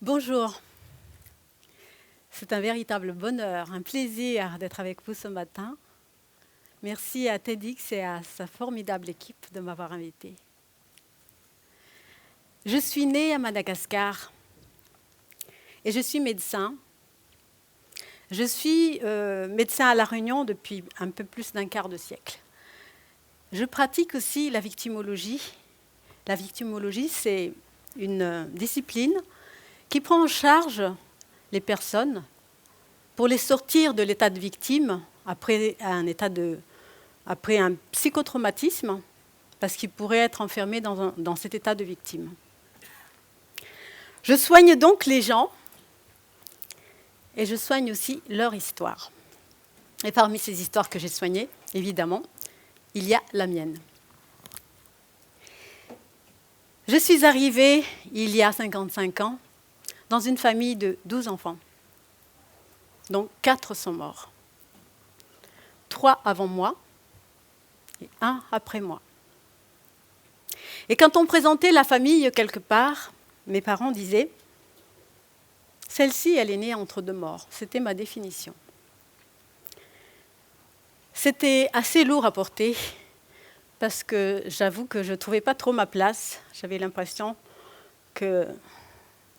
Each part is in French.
Bonjour, c'est un véritable bonheur, un plaisir d'être avec vous ce matin. Merci à TEDx et à sa formidable équipe de m'avoir invitée. Je suis née à Madagascar et je suis médecin. Je suis médecin à La Réunion depuis un peu plus d'un quart de siècle. Je pratique aussi la victimologie. La victimologie, c'est une discipline qui prend en charge les personnes pour les sortir de l'état de victime après un psychotraumatisme, parce qu'ils pourraient être enfermés dans cet état de victime. Je soigne donc les gens et je soigne aussi leur histoire. Et parmi ces histoires que j'ai soignées, évidemment, il y a la mienne. Je suis arrivée il y a 55 ans dans une famille de 12 enfants, dont 4 sont morts. 3 avant moi et 1 après moi. Et quand on présentait la famille quelque part, mes parents disaient « Celle-ci, elle est née entre 2 morts ». C'était ma définition. C'était assez lourd à porter, parce que j'avoue que je ne trouvais pas trop ma place. J'avais l'impression que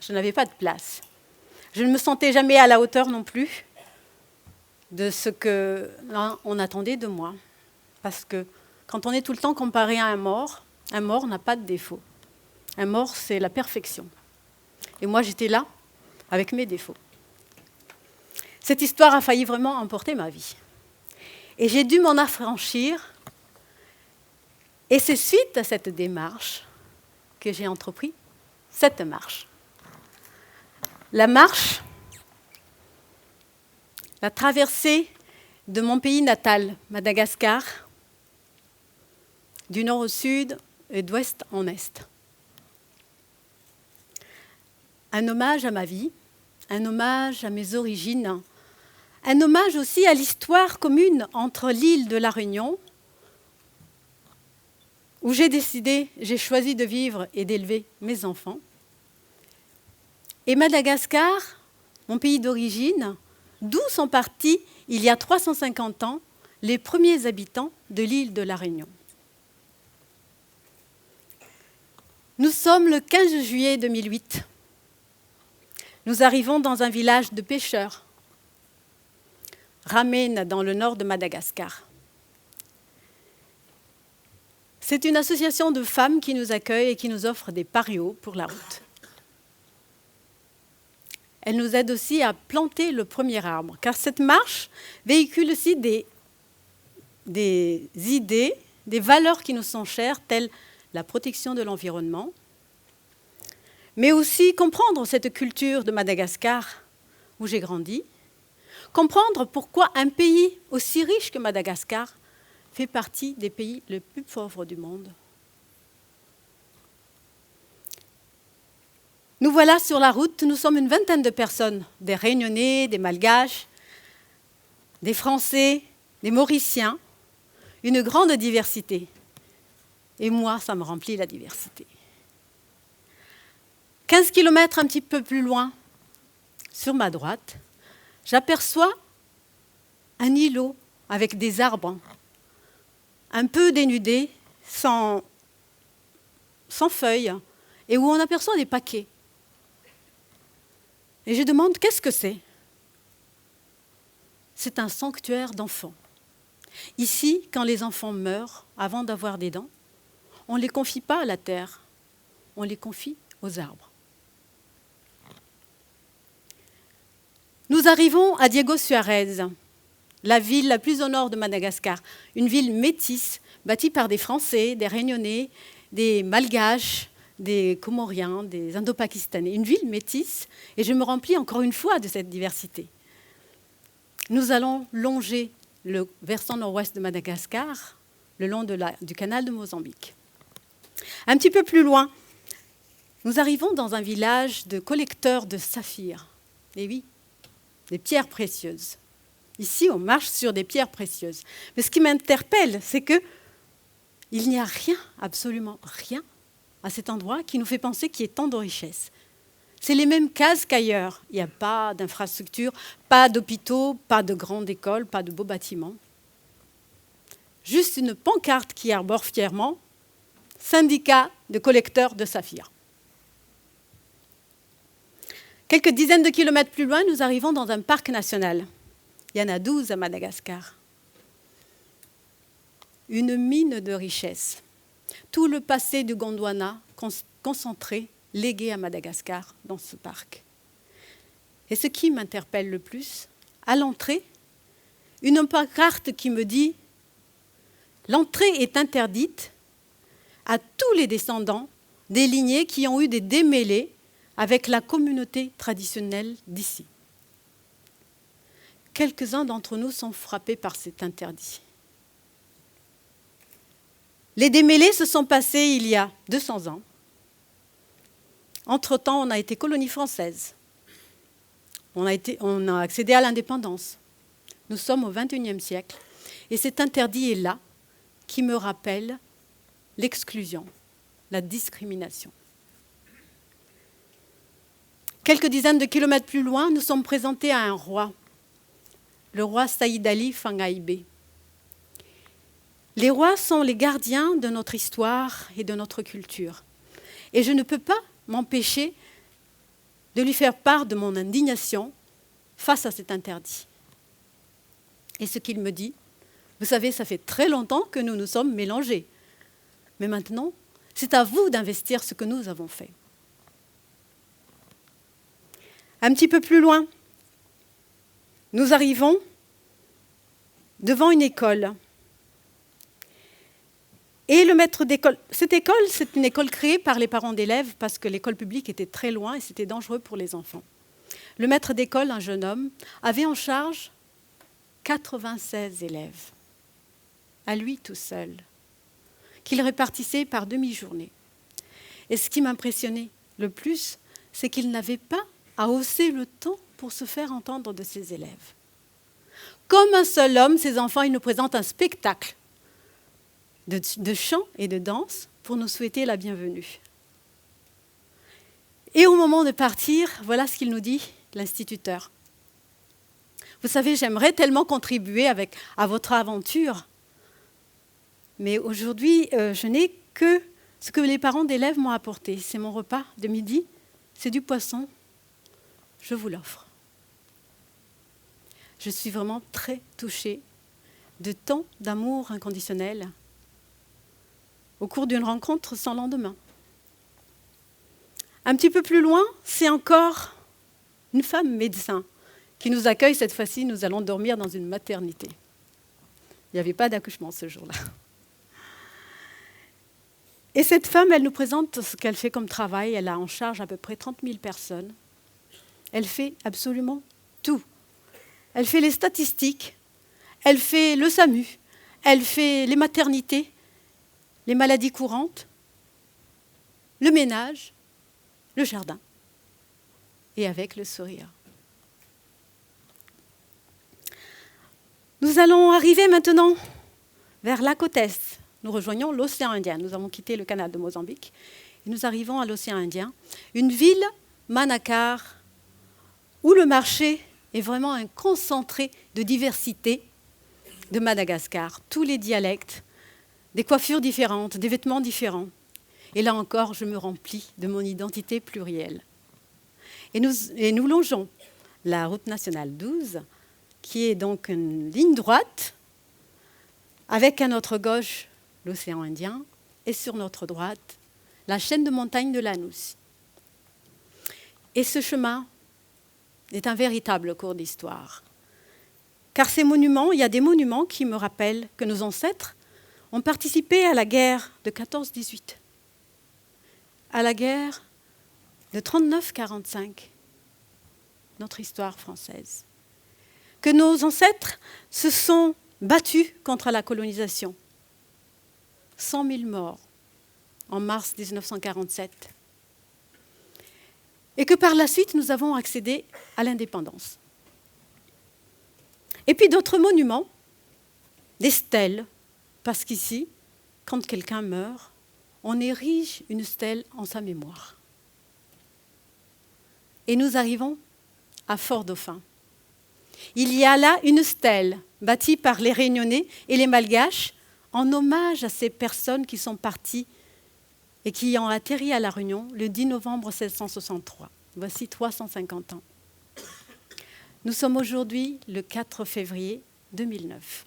je n'avais pas de place. Je ne me sentais jamais à la hauteur non plus de ce qu'on attendait de moi. Parce que quand on est tout le temps comparé à un mort n'a pas de défaut. Un mort, c'est la perfection. Et moi, j'étais là, avec mes défauts. Cette histoire a failli vraiment emporter ma vie. Et j'ai dû m'en affranchir. Et c'est suite à cette démarche que j'ai entrepris cette marche. La marche, la traversée de mon pays natal, Madagascar, du nord au sud et d'ouest en est. Un hommage à ma vie, un hommage à mes origines, un hommage aussi à l'histoire commune entre l'île de La Réunion, où j'ai choisi de vivre et d'élever mes enfants, et Madagascar, mon pays d'origine, d'où sont partis, il y a 350 ans, les premiers habitants de l'île de La Réunion. Nous sommes le 15 juillet 2008. Nous arrivons dans un village de pêcheurs, Ramène, dans le nord de Madagascar. C'est une association de femmes qui nous accueille et qui nous offre des parios pour la route. Elle nous aide aussi à planter le premier arbre, car cette marche véhicule aussi des idées, des valeurs qui nous sont chères, telles la protection de l'environnement, mais aussi comprendre cette culture de Madagascar où j'ai grandi, comprendre pourquoi un pays aussi riche que Madagascar fait partie des pays les plus pauvres du monde. Nous voilà sur la route, nous sommes une vingtaine de personnes, des Réunionnais, des Malgaches, des Français, des Mauriciens, une grande diversité. Et moi, ça me remplit la diversité. 15 kilomètres un petit peu plus loin, sur ma droite, j'aperçois un îlot avec des arbres, un peu dénudés, sans feuilles, et où on aperçoit des paquets. Et je demande, qu'est-ce que c'est ? C'est un sanctuaire d'enfants. Ici, quand les enfants meurent, avant d'avoir des dents, on ne les confie pas à la terre, on les confie aux arbres. Nous arrivons à Diego Suarez, la ville la plus au nord de Madagascar, une ville métisse, bâtie par des Français, des Réunionnais, des Malgaches, des Comoriens, des Indo-Pakistanais. Une ville métisse, et je me remplis encore une fois de cette diversité. Nous allons longer le versant nord-ouest de Madagascar, le long du canal de Mozambique. Un petit peu plus loin, nous arrivons dans un village de collecteurs de saphirs. Et oui, des pierres précieuses. Ici, on marche sur des pierres précieuses. Mais ce qui m'interpelle, c'est qu'il n'y a rien, absolument rien, à cet endroit qui nous fait penser qu'il y ait tant de richesse. C'est les mêmes cases qu'ailleurs. Il n'y a pas d'infrastructures, pas d'hôpitaux, pas de grandes écoles, pas de beaux bâtiments. Juste une pancarte qui arbore fièrement « Syndicat de collecteurs de saphirs ». Quelques dizaines de kilomètres plus loin, nous arrivons dans un parc national. Il y en a 12 à Madagascar. Une mine de richesse. Tout le passé du Gondwana concentré, légué à Madagascar dans ce parc. Et ce qui m'interpelle le plus, à l'entrée, une pancarte qui me dit « L'entrée est interdite à tous les descendants des lignées qui ont eu des démêlés avec la communauté traditionnelle d'ici. » Quelques-uns d'entre nous sont frappés par cet interdit. Les démêlés se sont passés il y a 200 ans. Entre-temps, on a été colonie française. On a accédé à l'indépendance. Nous sommes au XXIe siècle. Et cet interdit est là, qui me rappelle l'exclusion, la discrimination. Quelques dizaines de kilomètres plus loin, nous sommes présentés à un roi, le roi Saïd Ali Fangaïbé. Les rois sont les gardiens de notre histoire et de notre culture. Et je ne peux pas m'empêcher de lui faire part de mon indignation face à cet interdit. Et ce qu'il me dit, vous savez, ça fait très longtemps que nous nous sommes mélangés. Mais maintenant, c'est à vous d'investir ce que nous avons fait. Un petit peu plus loin, nous arrivons devant une école. Et le maître d'école, cette école, c'est une école créée par les parents d'élèves parce que l'école publique était très loin et c'était dangereux pour les enfants. Le maître d'école, un jeune homme, avait en charge 96 élèves, à lui tout seul, qu'il répartissait par demi-journée. Et ce qui m'impressionnait le plus, c'est qu'il n'avait pas à hausser le ton pour se faire entendre de ses élèves. Comme un seul homme, ses enfants, ils nous présentent un spectacle de chant et de danse pour nous souhaiter la bienvenue. Et au moment de partir, voilà ce qu'il nous dit, l'instituteur. Vous savez, j'aimerais tellement contribuer à votre aventure, mais aujourd'hui, je n'ai que ce que les parents d'élèves m'ont apporté. C'est mon repas de midi, c'est du poisson, je vous l'offre. Je suis vraiment très touchée de tant d'amour inconditionnel au cours d'une rencontre sans lendemain. Un petit peu plus loin, c'est encore une femme médecin qui nous accueille. Cette fois-ci, nous allons dormir dans une maternité. Il n'y avait pas d'accouchement ce jour-là. Et cette femme, elle nous présente ce qu'elle fait comme travail. Elle a en charge à peu près 30 000 personnes. Elle fait absolument tout. Elle fait les statistiques, elle fait le SAMU, elle fait les maternités, les maladies courantes, le ménage, le jardin, et avec le sourire. Nous allons arriver maintenant vers la côte est. Nous rejoignons l'océan Indien. Nous avons quitté le canal de Mozambique et nous arrivons à l'océan Indien. Une ville, Manakar, où le marché est vraiment un concentré de diversité de Madagascar. Tous les dialectes, des coiffures différentes, des vêtements différents. Et là encore, je me remplis de mon identité plurielle. Et nous longeons la route nationale 12, qui est donc une ligne droite, avec à notre gauche l'océan Indien, et sur notre droite, la chaîne de montagnes de l'Anous. Et ce chemin est un véritable cours d'histoire. Car ces monuments, il y a des monuments qui me rappellent que nos ancêtres ont participé à la guerre de 14-18, à la guerre de 39-45, notre histoire française. Que nos ancêtres se sont battus contre la colonisation. 100 000 morts en mars 1947. Et que par la suite, nous avons accédé à l'indépendance. Et puis d'autres monuments, des stèles, parce qu'ici, quand quelqu'un meurt, on érige une stèle en sa mémoire. et nous arrivons à Fort-Dauphin. Il y a là une stèle bâtie par les Réunionnais et les Malgaches en hommage à ces personnes qui sont parties et qui ont atterri à La Réunion le 10 novembre 1763. Voici 350 ans. Nous sommes aujourd'hui le 4 février 2009.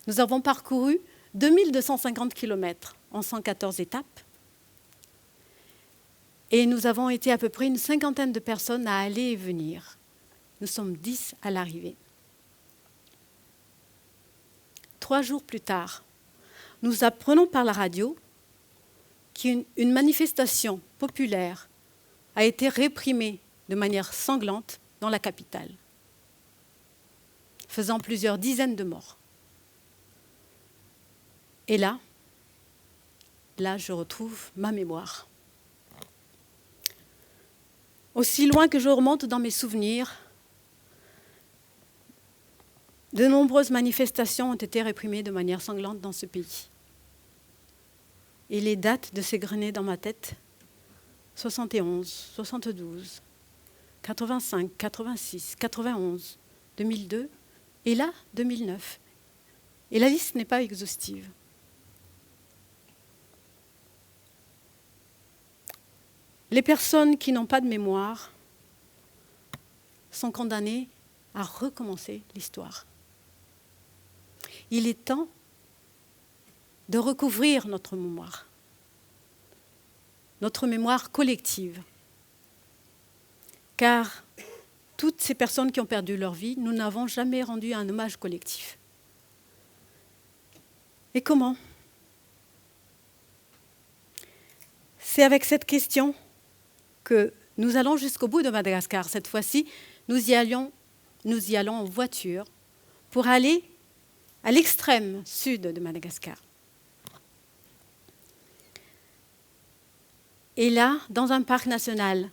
Nous avons parcouru 2250 km en 114 étapes et nous avons été à peu près une cinquantaine de personnes à aller et venir. Nous sommes 10 à l'arrivée. 3 jours plus tard, nous apprenons par la radio qu'une manifestation populaire a été réprimée de manière sanglante dans la capitale, faisant plusieurs dizaines de morts. Et là, je retrouve ma mémoire. Aussi loin que je remonte dans mes souvenirs, de nombreuses manifestations ont été réprimées de manière sanglante dans ce pays. Et les dates de ces grenades dans ma tête, 71, 72, 85, 86, 91, 2002, et là, 2009. Et la liste n'est pas exhaustive. Les personnes qui n'ont pas de mémoire sont condamnées à recommencer l'histoire. Il est temps de recouvrir notre mémoire collective. Car toutes ces personnes qui ont perdu leur vie, nous n'avons jamais rendu un hommage collectif. Et comment ? C'est avec cette question que nous allons jusqu'au bout de Madagascar. Cette fois-ci, nous y allons en voiture pour aller à l'extrême sud de Madagascar. Et là, dans un parc national,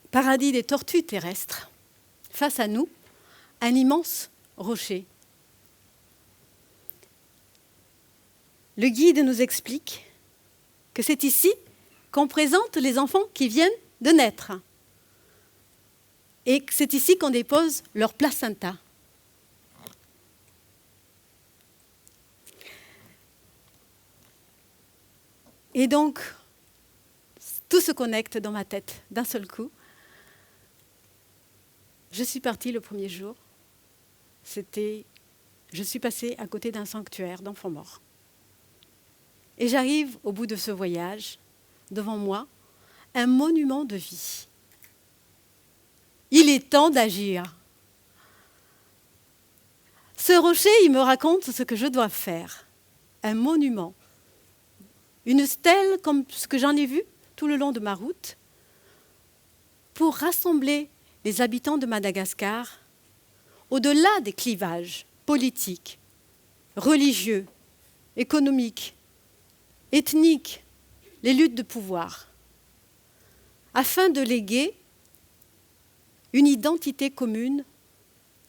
paradis des tortues terrestres, face à nous, un immense rocher. Le guide nous explique que c'est ici qu'on présente les enfants qui viennent de naître. Et que c'est ici qu'on dépose leur placenta. Et donc, tout se connecte dans ma tête d'un seul coup. Je suis partie le premier jour. Je suis passée à côté d'un sanctuaire d'enfants morts. Et j'arrive au bout de ce voyage, devant moi, un monument de vie. Il est temps d'agir. Ce rocher, il me raconte ce que je dois faire. Un monument. Une stèle comme ce que j'en ai vu tout le long de ma route pour rassembler les habitants de Madagascar au-delà des clivages politiques, religieux, économiques, ethniques, les luttes de pouvoir, afin de léguer une identité commune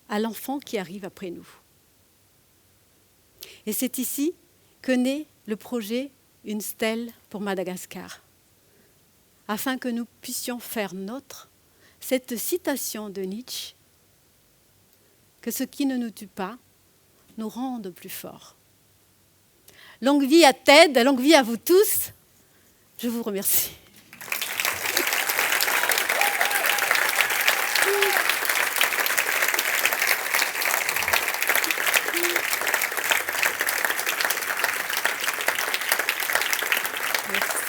à l'enfant qui arrive après nous. Et c'est ici que naît le projet Une stèle pour Madagascar, afin que nous puissions faire nôtre cette citation de Nietzsche, que ce qui ne nous tue pas nous rende plus forts. Longue vie à Ted, longue vie à vous tous. Je vous remercie. Merci.